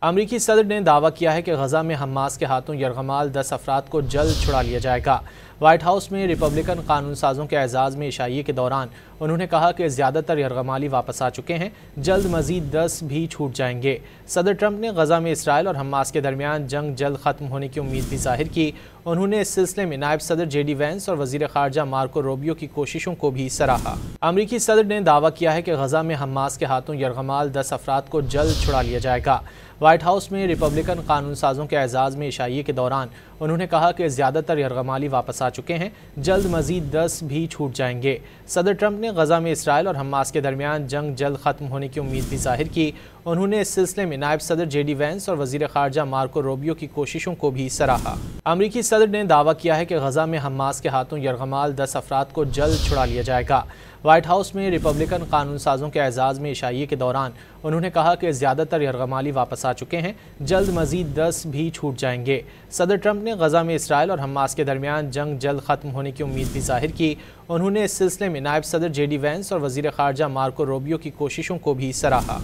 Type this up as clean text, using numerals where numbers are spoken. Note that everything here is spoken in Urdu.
امریکی صدر نے دعویٰ کیا ہے کہ غزہ میں حماس کے ہاتھوں یرغمال 10 افراد کو جلد چھڑا لیا جائے گا۔ وائٹ ہاؤس میں ریپبلکن قانون سازوں کے اعزاز میں عشائیے کے دوران انہوں نے کہا کہ زیادہ تر یرغمالی واپس آ چکے ہیں، جلد مزید 10 بھی چھوٹ جائیں گے۔ صدر ٹرمپ نے غزہ میں اسرائیل اور حماس کے درمیان جنگ جلد ختم ہونے کی امید بھی ظاہر کی۔ انہوں نے اس سلسلے میں نائب صدر جے ڈی وینس اور وزیر خارجہ مارکو روبیو کی کوششوں کو بھی سراہا۔ امریکی صدر نے دعویٰ کیا ہے کہ غزہ میں حماس کے ہاتھوں یرغمال 10 افراد کو جلد چھڑا لیا جائے گا۔ وائٹ ہاؤس میں ریپبلکن قانون سازوں کے اعزاز میں عشائیے کے دوران انہوں نے کہا کہ زیادہ تر یرغمالی واپس آ چکے ہیں، جلد مزید 10 بھی چھوٹ جائیں گے۔ صدر ٹرمپ نے غزہ میں اسرائیل اور حماس کے درمیان جنگ جلد ختم ہونے کی امید بھی ظاہر کی۔ انہوں نے اس سلسلے میں نائب صدر جے ڈی وینس اور وزیر خارجہ مارکو روبیو کی کوششوں کو بھی سراہا۔ امریکی صدر نے دعویٰ کیا ہے کہ غزہ میں حماس کے ہاتھوں یرغمال 10 افراد کو جلد چھڑا لیا جائے گا۔ وائٹ ہاؤس میں ریپبلکن قانون سازوں کے اعزاز میں عشائیے کے دوران انہوں نے کہا کہ زیادہ تر یرغمالی واپس آ چکے ہیں، جلد مزید 10 بھی چھوٹ جائیں گے۔ صدر ٹرمپ نے غزہ میں اسرائیل اور حماس کے درمیان جنگ جلد ختم ہونے کی امید بھی ظاہر کی۔ انہوں نے اس سلسلے میں نائب صدر جے ڈی وینس اور وزیر خارجہ مارکو روبیو کی کوششوں کو بھی سراہا۔